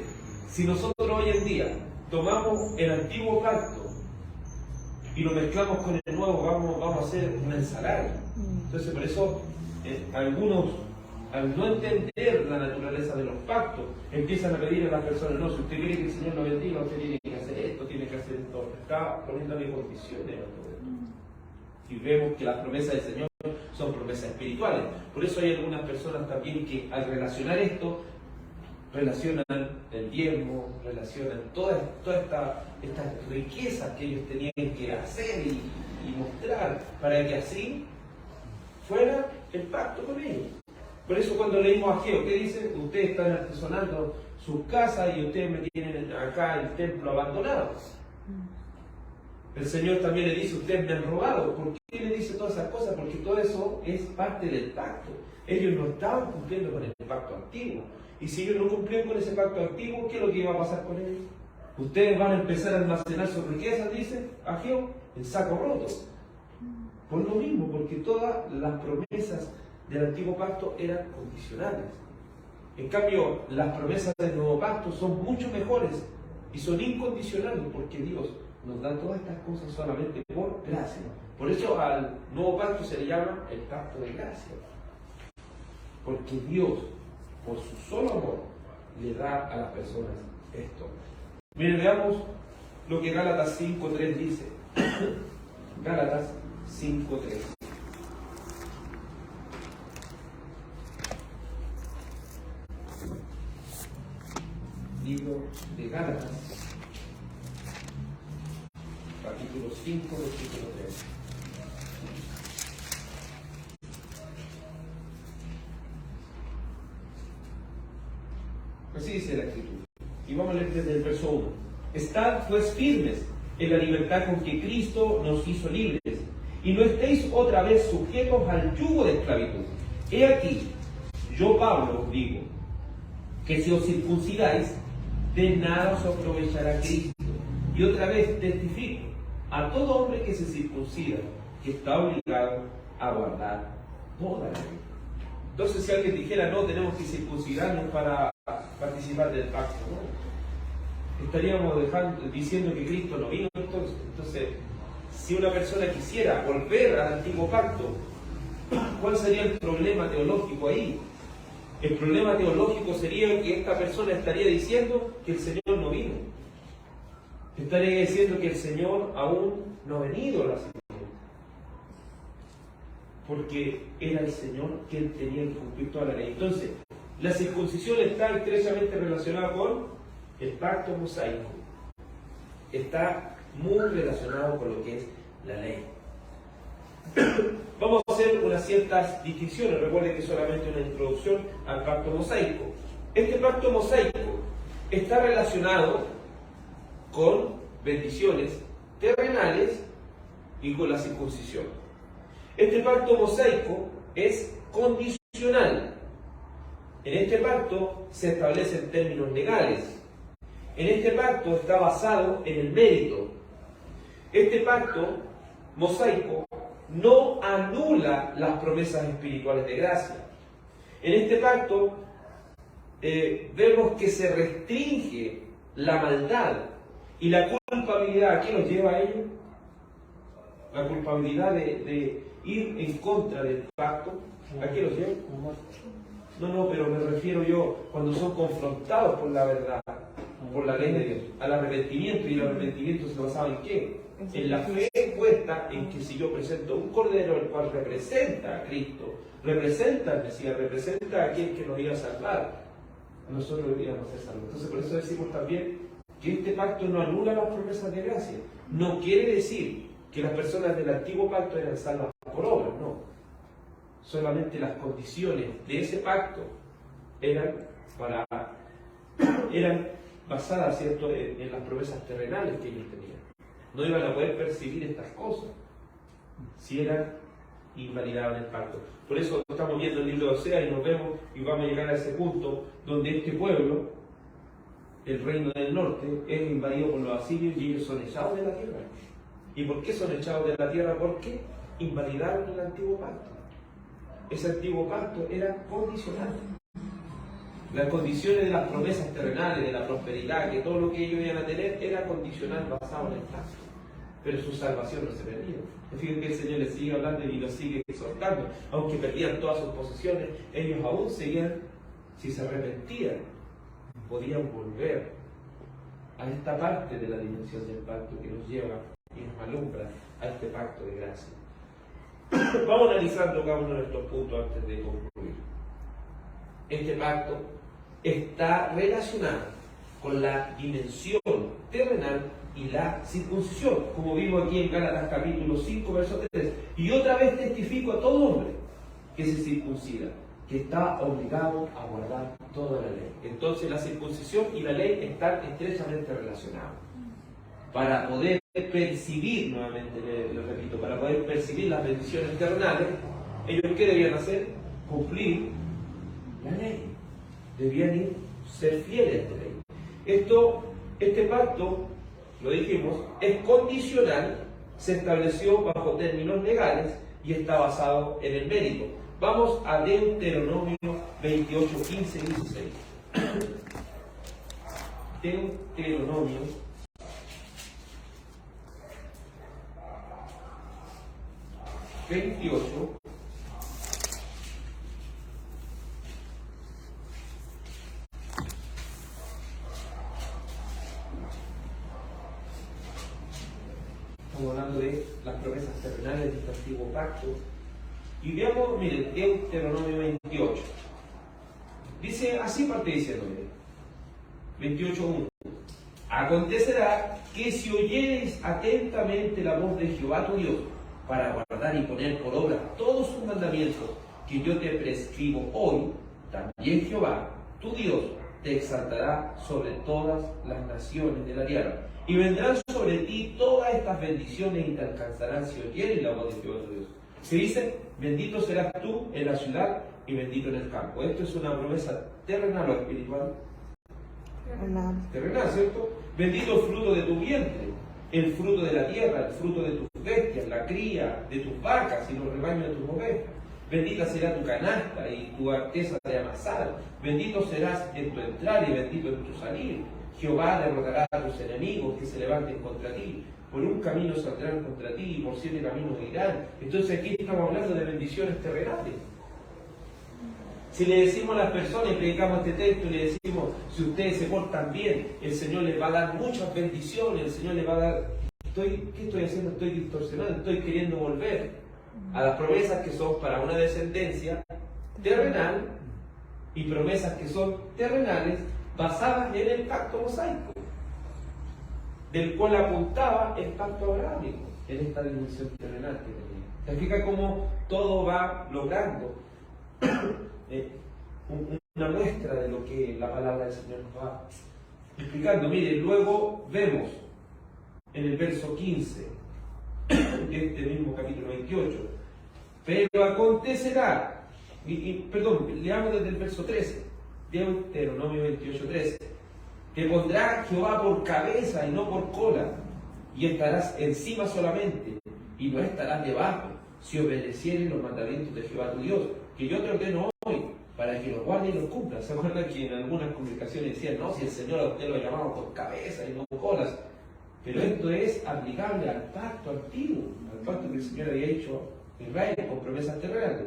si nosotros hoy en día tomamos el antiguo pacto y lo mezclamos con el nuevo, vamos a hacer una ensalada. Entonces, por eso, algunos, al no entender la naturaleza de los pactos, empiezan a pedir a las personas: no, si usted quiere que el Señor lo bendiga, usted tiene que hacer esto, tiene que hacer esto. Está poniéndole condiciones a todo esto. Y vemos que las promesas del Señor son promesas espirituales. Por eso hay algunas personas también que, al relacionar esto, relacionan el diezmo, relacionan todas estas riquezas que ellos tenían que hacer y mostrar, para que así fuera el pacto con ellos. Por eso cuando leímos a Ageo, ¿qué dice? Ustedes están artesonando sus casas y ustedes me tienen acá el templo abandonado. El Señor también le dice: ustedes me han robado. ¿Por qué le dice todas esas cosas? Porque todo eso es parte del pacto. Ellos no estaban cumpliendo con el pacto antiguo. Y si ellos no cumplían con ese pacto antiguo, ¿qué es lo que iba a pasar con ellos? Ustedes van a empezar a almacenar sus riquezas, dice Ageo, en saco roto. Por lo mismo, porque todas las promesas del antiguo pacto eran condicionales. En cambio, las promesas del nuevo pacto son mucho mejores y son incondicionales, porque Dios nos da todas estas cosas solamente por gracia. Por eso al nuevo pacto se le llama el pacto de gracia, porque Dios, por su solo amor, le da a las personas esto. Miren, veamos lo que Gálatas 5.3 dice. Gálatas 5.3. Libro de Gálatas, capítulo 5, versículo 3. Así dice la Escritura. Y vamos a leer desde el verso 1. Estad pues firmes en la libertad con que Cristo nos hizo libres, y no estéis otra vez sujetos al yugo de esclavitud. He aquí, yo Pablo os digo, que si os circuncidáis, de nada os aprovechará Cristo. Y otra vez testifico a todo hombre que se circuncida, que está obligado a guardar toda la ley. Entonces, si alguien dijera, no, tenemos que circuncidarnos para participar del pacto, ¿no? Estaríamos diciendo que Cristo no vino entonces. Entonces, si una persona quisiera volver al antiguo pacto, ¿cuál sería el problema teológico ahí? El problema teológico sería que esta persona estaría diciendo que el Señor no vino. Estaría diciendo que el Señor aún no ha venido a la circuncisión. Porque era el Señor que él tenía que cumplir toda la ley. Entonces, la circuncisión está estrechamente relacionada con el pacto mosaico. Está muy relacionado con lo que es la ley. Vamos a hacer unas ciertas distinciones. Recuerden que es solamente una introducción al pacto mosaico. Este pacto mosaico está relacionado con bendiciones terrenales y con la circuncisión. Este pacto mosaico es condicional. En este pacto se establecen términos legales. En este pacto está basado en el mérito. Este pacto mosaico no anula las promesas espirituales de gracia. En este pacto vemos que se restringe la maldad y la culpabilidad. ¿A qué nos lleva a ello? La culpabilidad de ir en contra del pacto. ¿A qué los lleva? No, pero me refiero yo cuando son confrontados por la verdad, por la ley de Dios, al arrepentimiento. ¿Y el arrepentimiento se basaba en qué? En la fe puesta en que si yo presento un cordero el cual representa a Cristo, representa al Mesías, representa a aquel que nos iba a salvar, nosotros deberíamos ser salvos. Entonces por eso decimos también que este pacto no anula las promesas de gracia. No quiere decir que las personas del antiguo pacto eran salvas por obras, no. Solamente las condiciones de ese pacto eran basadas, ¿cierto?, en las promesas terrenales que ellos tenían. No iban a poder percibir estas cosas si eran invalidaban el pacto. Por eso estamos viendo el libro de Oseas y nos vemos y vamos a llegar a ese punto donde este pueblo, el reino del norte, es invadido por los asirios y ellos son echados de la tierra. ¿Y por qué son echados de la tierra? Porque invalidaron el antiguo pacto. Ese antiguo pacto era condicional. Las condiciones de las promesas terrenales, de la prosperidad, que todo lo que ellos iban a tener era condicional basado en el pacto. Pero su salvación no se perdía. Fíjense que el Señor les sigue hablando y los sigue exhortando. Aunque perdían todas sus posesiones, ellos aún seguían, si se arrepentían, podían volver a esta parte de la dimensión del pacto que nos lleva y nos alumbra a este pacto de gracia. Vamos analizando cada uno de estos puntos antes de concluir. Este pacto está relacionado con la dimensión terrenal y la circuncisión, como vimos aquí en Gálatas capítulo 5, verso 3. Y otra vez testifico a todo hombre que se circuncida, que está obligado a guardar toda la ley. Entonces la circuncisión y la ley están estrechamente relacionadas. Para poder percibir, nuevamente le repito, para poder percibir las bendiciones terrenales, ellos ¿qué debían hacer? Cumplir la ley. Debían ser fieles a la ley. Este pacto, lo dijimos, es condicional, se estableció bajo términos legales y está basado en el mérito. Vamos a Deuteronomio 28, 15 y 16. Deuteronomio 28, estamos hablando de las promesas terrenales de este antiguo pacto. Y veamos, miren, Deuteronomio 28. Dice, así parte diciendo, 28.1. Acontecerá que si oyereis atentamente la voz de Jehová tu Dios, para guardar y poner por obra todos sus mandamientos que yo te prescribo hoy, también Jehová, tu Dios, te exaltará sobre todas las naciones de la tierra. Y vendrán sobre ti todas estas bendiciones y te alcanzarán si oyeres la voz de Jehová tu Dios. Se dice, bendito serás tú en la ciudad y bendito en el campo. Esto es una promesa terrenal o espiritual. Terrenal, ¿cierto? Bendito el fruto de tu vientre, el fruto de la tierra, el fruto de tus bestias, la cría de tus vacas y los rebaños de tus ovejas. Bendita será tu canasta y tu arteza de amasar. Bendito serás en tu entrar y bendito en tu salir. Jehová derrotará a tus enemigos que se levanten contra ti. Por un camino saldrán contra ti y por 7 caminos irán. Entonces aquí estamos hablando de bendiciones terrenales. Si le decimos a las personas y predicamos este texto y le decimos, si ustedes se portan bien, el Señor les va a dar muchas bendiciones, el Señor les va a dar... ¿Qué estoy haciendo? Estoy distorsionando, estoy queriendo volver a las promesas que son para una descendencia terrenal y promesas que son terrenales basadas en el pacto mosaico, del cual apuntaba el pacto abrahámico en esta dimensión terrenal que tenía. ¿Se explica cómo todo va logrando una muestra de lo que la palabra del Señor nos va explicando? Mire, luego vemos en el verso 15 de este mismo capítulo 28, pero acontecerá, perdón, leamos desde el verso 13, Deuteronomio 28:13, te pondrá Jehová por cabeza y no por cola, y estarás encima solamente, y no estarás debajo, si obedecieres los mandamientos de Jehová tu Dios, que yo te ordeno hoy, para que los guardes y los cumplas. ¿Se acuerdan que en algunas comunicaciones decían, no, si el Señor a usted lo llamaba por cabeza y no por colas? Pero esto es aplicable al pacto antiguo, al pacto que el Señor había hecho a Israel con promesas terrenales.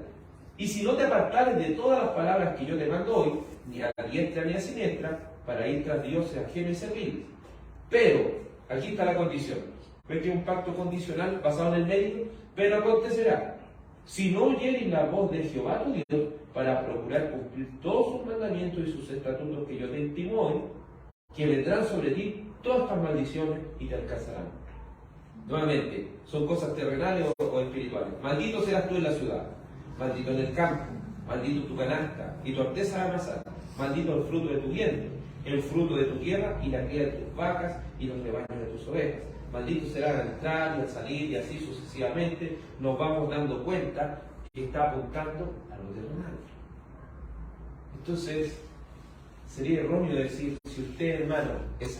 Y si no te apartares de todas las palabras que yo te mando hoy, ni a diestra ni a siniestra, para ir tras dioses ajenos y servirles. Pero, aquí está la condición. ¿Ves que es un pacto condicional basado en el mérito? Pero acontecerá, si no oyeres la voz de Jehová tu Dios, para procurar cumplir todos sus mandamientos y sus estatutos que yo te intimo hoy, que vendrán sobre ti todas estas maldiciones y te alcanzarán. Nuevamente, son cosas terrenales o espirituales. Maldito serás tú en la ciudad, maldito en el campo, maldito tu canasta y tu arteza de amasar, maldito el fruto de tu vientre, el fruto de tu tierra y la cría de tus vacas y los rebaños de tus ovejas. Maldito será al entrar y al salir y así sucesivamente. Nos vamos dando cuenta que está apuntando a lo terrenal. Entonces, sería erróneo decir, si usted, hermano, es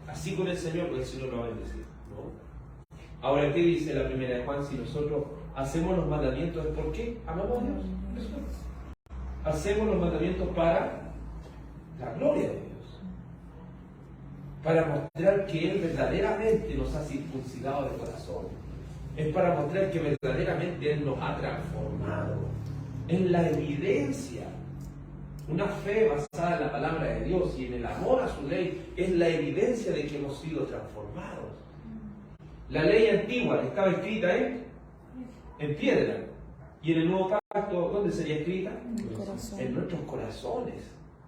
así con el Señor, pues el Señor lo va a bendecir, ¿no? Ahora, ¿qué dice la primera de Juan? Si nosotros hacemos los mandamientos, ¿por qué? Amamos a Dios. Eso es. Hacemos los mandamientos para la gloria de Dios, para mostrar que Él verdaderamente nos ha circuncidado de corazón. Es para mostrar que verdaderamente Él nos ha transformado. Es la evidencia. Una fe basada en la palabra de Dios y en el amor a su ley es la evidencia de que hemos sido transformados. La ley antigua estaba escrita en piedra. Y en el nuevo pacto, ¿dónde sería escrita? En nuestros corazones.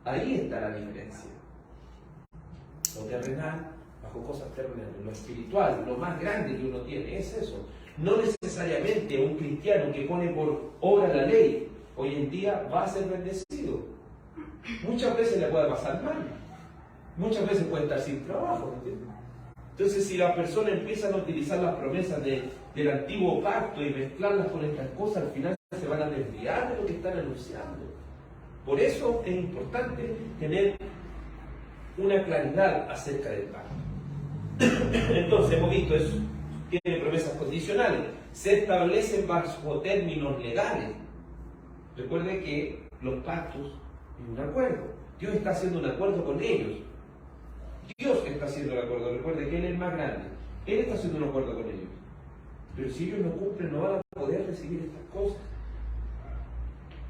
Ahí está la diferencia. Lo terrenal, bajo cosas terrenales. Lo espiritual, lo más grande que uno tiene, es eso. No necesariamente un cristiano que pone por obra la ley, hoy en día va a ser bendecido. Muchas veces le puede pasar mal. Muchas veces puede estar sin trabajo, ¿entiendes? Entonces, si las personas empiezan a utilizar las promesas del antiguo pacto y mezclarlas con estas cosas, al final se van a desviar de lo que están anunciando. Por eso es importante tener una claridad acerca del pacto. Entonces, hemos visto eso. Tiene promesas condicionales. Se establecen bajo términos legales. Recuerde que los pactos es un acuerdo. Dios está haciendo un acuerdo con ellos. Dios está haciendo el acuerdo. Recuerde que Él es el más grande. Él está haciendo un acuerdo con ellos. Pero si ellos no cumplen, no van a poder recibir estas cosas.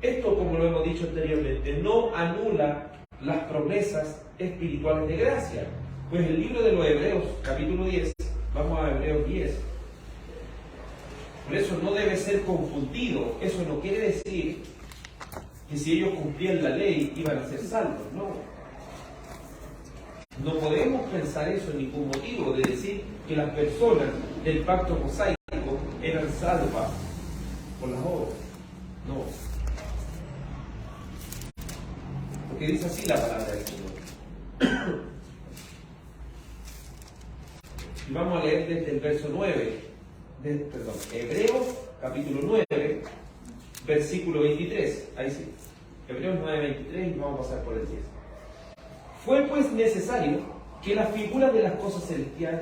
Esto, como lo hemos dicho anteriormente, no anula las promesas espirituales de gracia. Pues el libro de los Hebreos, capítulo 10, vamos a Hebreos 10. Por eso no debe ser confundido. Eso no quiere decir que si ellos cumplían la ley iban a ser salvos, no. No podemos pensar eso en ningún motivo, de decir que las personas del pacto mosaico eran salvas por las obras. No. Porque dice así la palabra del Señor. Y vamos a leer desde el verso 9, Hebreos capítulo 9, versículo 23. Ahí sí. Hebreos 9, 23 y vamos a pasar por el 10. Fue pues necesario que las figuras de las cosas celestiales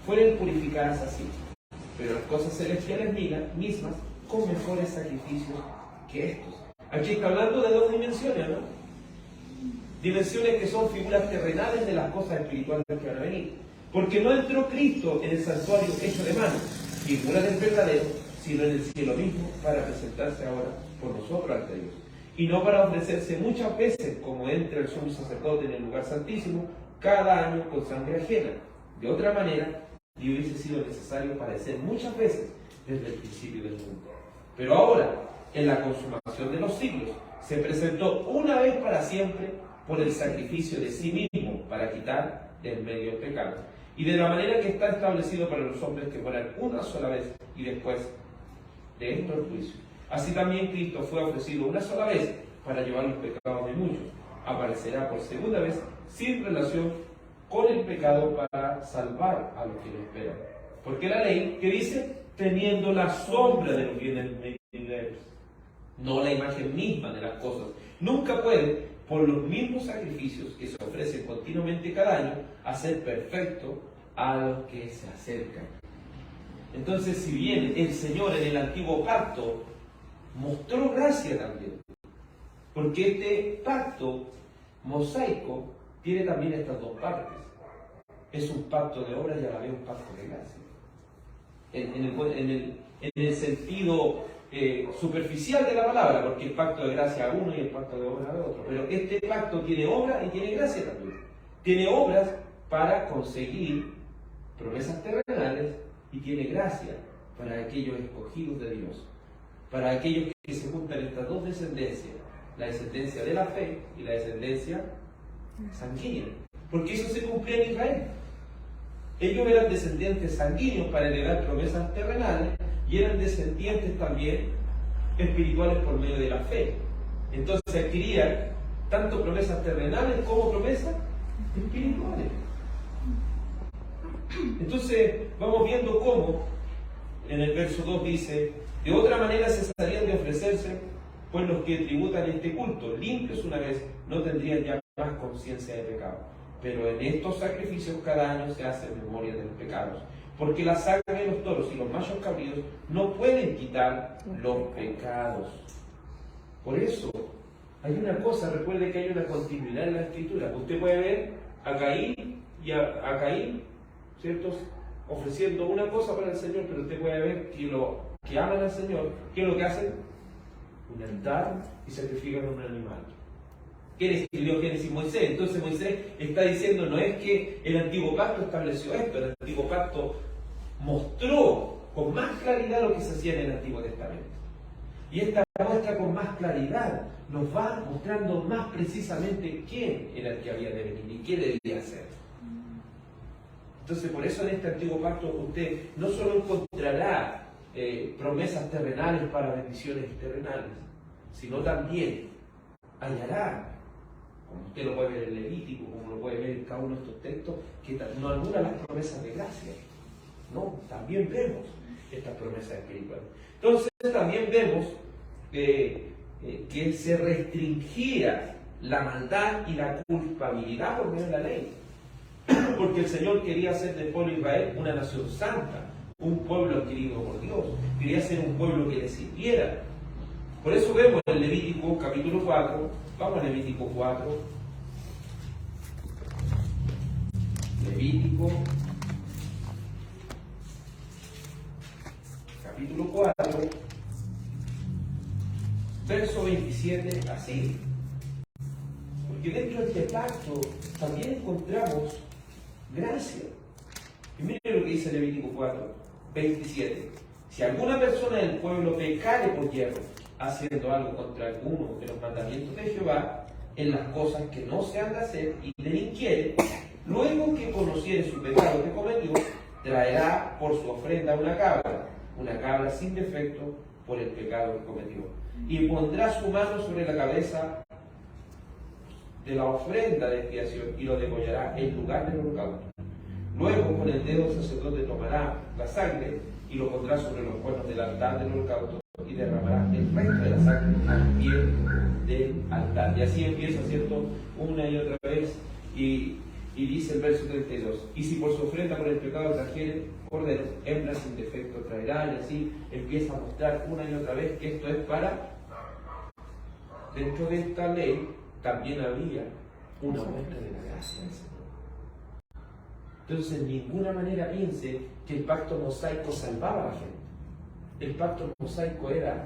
fueran purificadas así, pero las cosas celestiales mismas con mejores sacrificios que estos. Aquí está hablando de dos dimensiones, ¿no? Dimensiones que son figuras terrenales de las cosas espirituales que van a venir. Porque no entró Cristo en el santuario hecho de mano, figura del verdadero, sino en el cielo mismo, para presentarse ahora por nosotros ante Dios. Y no para ofrecerse muchas veces, como entra el sumo sacerdote en el lugar santísimo, cada año con sangre ajena. De otra manera, Dios hubiese sido necesario padecer muchas veces desde el principio del mundo. Pero ahora, en la consumación de los siglos, se presentó una vez para siempre por el sacrificio de sí mismo para quitar del medio el pecado. Y de la manera que está establecido para los hombres que mueran una sola vez y después de esto el juicio. Así también Cristo fue ofrecido una sola vez para llevar los pecados de muchos. Aparecerá por segunda vez sin relación con el pecado para salvar a los que lo esperan. Porque la ley, ¿qué dice? Teniendo la sombra de los bienes venideros, no la imagen misma de las cosas, nunca puede, por los mismos sacrificios que se ofrecen continuamente cada año, hacer perfecto a los que se acercan. Entonces, si bien el Señor en el antiguo pacto mostró gracia también, porque este pacto mosaico tiene también estas dos partes. Es un pacto de obras y a la vez un pacto de gracia. En el sentido superficial de la palabra, porque el pacto de gracia a uno y el pacto de obras a otro. Pero este pacto tiene obra y tiene gracia también. Tiene obras para conseguir promesas terrenales y tiene gracia para aquellos escogidos de Dios, para aquellos que se juntan estas dos descendencias, la descendencia de la fe y la descendencia sanguínea, porque eso se cumplía en Israel. Ellos eran descendientes sanguíneos para heredar promesas terrenales y eran descendientes también espirituales por medio de la fe. Entonces adquirían tanto promesas terrenales como promesas espirituales. Entonces vamos viendo cómo en el verso 2 dice: de otra manera cesarían de ofrecerse, pues los que tributan este culto, limpios una vez, no tendrían ya más conciencia de pecado. Pero en estos sacrificios cada año se hace memoria de los pecados, porque la sangre de los toros y los machos cabríos no pueden quitar los pecados. Por eso hay una cosa, recuerde que hay una continuidad en la Escritura. Usted puede ver a Caín y a Caín, ¿cierto?, ofreciendo una cosa para el Señor, pero usted puede ver que aman al Señor. ¿Qué es lo que hacen? Un altar y sacrifican un animal. ¿Quién escribió Génesis? Moisés. Entonces Moisés está diciendo, no es que el antiguo pacto estableció esto, el antiguo pacto mostró con más claridad lo que se hacía en el Antiguo Testamento. Y esta muestra con más claridad nos va mostrando más precisamente quién era el que había de venir y qué debía hacer. Entonces por eso en este antiguo pacto usted no solo encontrará promesas terrenales para bendiciones terrenales, sino también hallará, como usted lo puede ver en Levítico, como lo puede ver en cada uno de estos textos, que no algunas las promesas de gracia, no, también vemos estas promesas espirituales. Entonces también vemos que se restringía la maldad y la culpabilidad por medio de la ley, porque el Señor quería hacer del pueblo de Israel una nación santa, un pueblo adquirido por Dios, quería ser un pueblo que le sirviera. Por eso vemos en Levítico capítulo 4, vamos a Levítico 4, Levítico capítulo 4, verso 27, así. Porque dentro de este pacto también encontramos gracia. Y miren lo que dice Levítico 4, 27. Si alguna persona del pueblo pecare por hierro, haciendo algo contra alguno de los mandamientos de Jehová, en las cosas que no se han de hacer, y delinquiere, luego que conociere su pecado que cometió, traerá por su ofrenda una cabra sin defecto por el pecado que cometió, y pondrá su mano sobre la cabeza de la ofrenda de expiación y lo degollará en lugar del holocausto. Luego con el dedo el sacerdote tomará la sangre y lo pondrá sobre los cuernos del altar del holocausto y derramará el resto de la sangre al pie del altar. Y así empieza, ¿cierto?, una y otra vez. Y Y dice el verso 32, y si por su ofrenda por el pecado trajere corderos, hembras sin defecto traerá, y así empieza a mostrar una y otra vez que esto es para... Dentro de esta ley también había una muestra de la gracia del Señor. Entonces, en ninguna manera piense que el pacto mosaico salvaba a la gente. El pacto mosaico era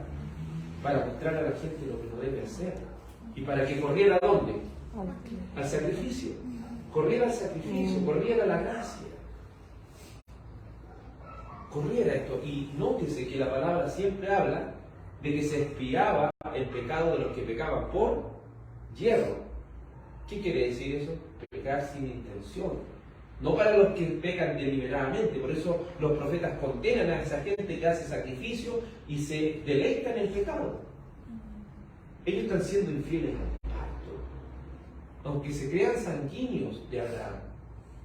para mostrar a la gente lo que no debe hacer. ¿Y para que corriera a dónde? Al sacrificio. Corriera al sacrificio, corriera a la gracia. Corriera esto. Y nótese que la palabra siempre habla de que se expiaba el pecado de los que pecaban por hierro. ¿Qué quiere decir eso? Pecar sin intención. No para los que pecan deliberadamente. Por eso los profetas condenan a esa gente que hace sacrificio y se deleita en el pecado. Ellos están siendo infieles al pacto. Aunque se crean sanguíneos de Abraham,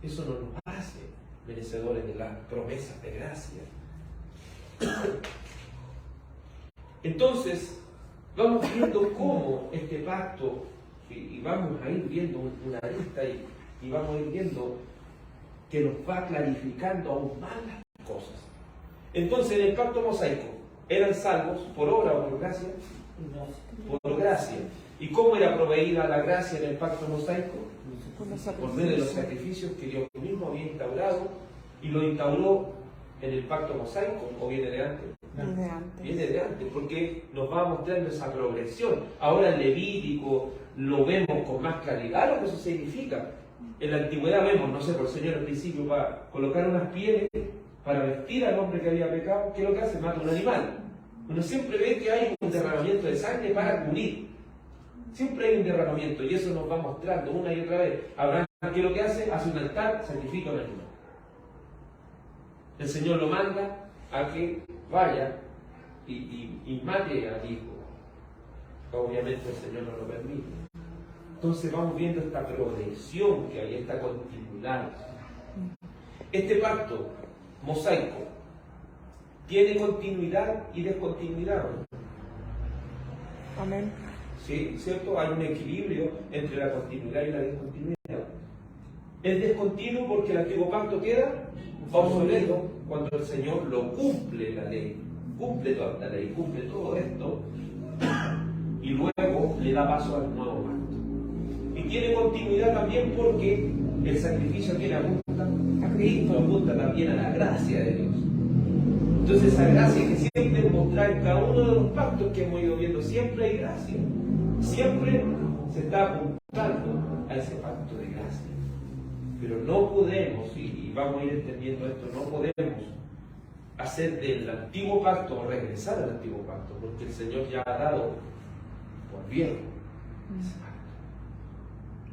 eso no nos hace merecedores de las promesas de gracia. Entonces, vamos viendo cómo este pacto, y vamos a ir viendo una lista y vamos a ir viendo que nos va clarificando aún más las cosas. Entonces, en el pacto mosaico, ¿eran salvos por obra o por gracia? Por gracia. ¿Y cómo era proveída la gracia en el pacto mosaico? Por medio de los sacrificios que Dios mismo había instaurado, y lo instauró en el pacto mosaico, ¿o viene de antes? Viene de antes, porque nos va mostrando esa progresión. Ahora en Levítico lo vemos con más claridad lo que eso significa. En la antigüedad vemos, no sé, por el Señor al principio, para colocar unas pieles para vestir al hombre que había pecado. ¿Qué es lo que hace? Mata un animal. Uno siempre ve que hay un derramamiento de sangre para cubrir. Siempre hay un derramamiento, y eso nos va mostrando una y otra vez. Abraham, ¿qué es lo que hace? Hace un altar, sacrifica un animal. El Señor lo manda a que vaya y mate al hijo. Obviamente el Señor no lo permite. Entonces vamos viendo esta progresión que hay, esta continuidad. Este pacto mosaico tiene continuidad y descontinuidad, ¿no? Amén. Sí, ¿cierto? Hay un equilibrio entre la continuidad y la descontinuidad. Es descontinuo porque el antiguo pacto queda obsoleto cuando el Señor lo cumple la ley, cumple toda la ley, cumple todo esto, y luego le da paso al nuevo pacto. Y tiene continuidad también porque el sacrificio que le apunta a Cristo, apunta también a la gracia de Dios. Entonces esa gracia que siempre mostrar en cada uno de los pactos que hemos ido viendo, siempre hay gracia. Siempre se está apuntando a ese pacto de gracia. Pero no podemos, y vamos a ir entendiendo esto, no podemos hacer del antiguo pacto o regresar al antiguo pacto, porque el Señor ya ha dado por viejo ese pacto.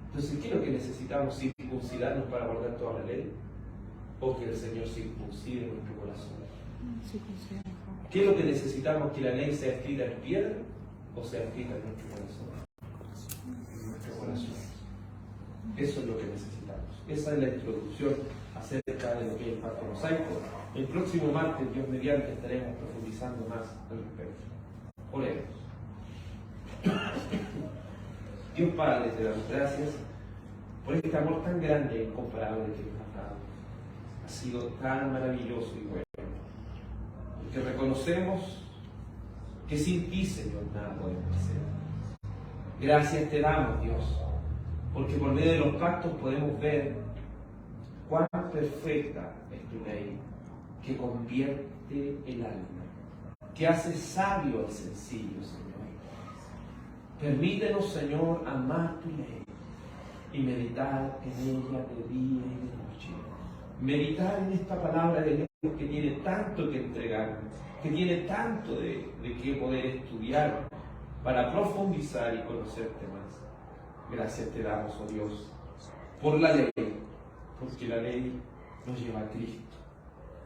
Entonces, ¿qué es lo que necesitamos? ¿Circuncidarnos para guardar toda la ley? ¿O que el Señor circuncide nuestro corazón? ¿Qué es lo que necesitamos? ¿Que la ley sea escrita en piedra o sea escrita en nuestro corazón? En nuestro corazón. Eso es lo que necesitamos. Esa es la introducción acerca de lo que es el pacto mosaico. El próximo martes, Dios mediante, estaremos profundizando más al respecto. Oremos. Dios Padre, te damos gracias por este amor tan grande e incomparable que nos has dado. Ha sido tan maravilloso y bueno. Porque reconocemos que sin ti, Señor, nada podemos hacer. Gracias te damos, Dios, porque por medio de los pactos podemos ver cuán perfecta es tu ley, que convierte el alma, que hace sabio al sencillo, Señor. Permítenos, Señor, amar tu ley y meditar en ella de día y de noche. Meditar en esta palabra de Dios que tiene tanto que entregar, que tiene tanto de qué poder estudiar para profundizar y conocerte más. Gracias te damos, oh Dios, por la ley, porque la ley nos lleva a Cristo.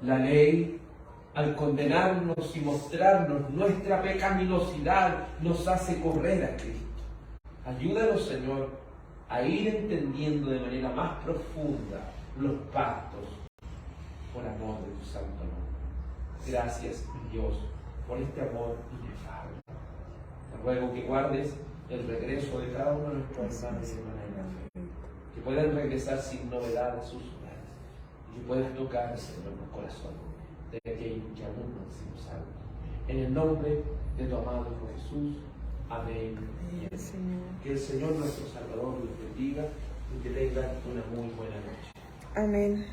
La ley, al condenarnos y mostrarnos nuestra pecaminosidad, nos hace correr a Cristo. Ayúdanos, Señor, a ir entendiendo de manera más profunda los pactos por amor de tu santo nombre. Gracias, Dios, por este amor inefable. Te ruego que guardes el regreso de cada uno de nuestros hermanos y hermanas en la fe. Que puedan regresar sin novedad a sus hogares y que puedas tocar, Señor, los corazones de aquellos que aún no han sido salvos. En el nombre de tu amado Hijo Jesús. Amén. Que el Señor nuestro Salvador los bendiga y que tengan una muy buena noche. Amén.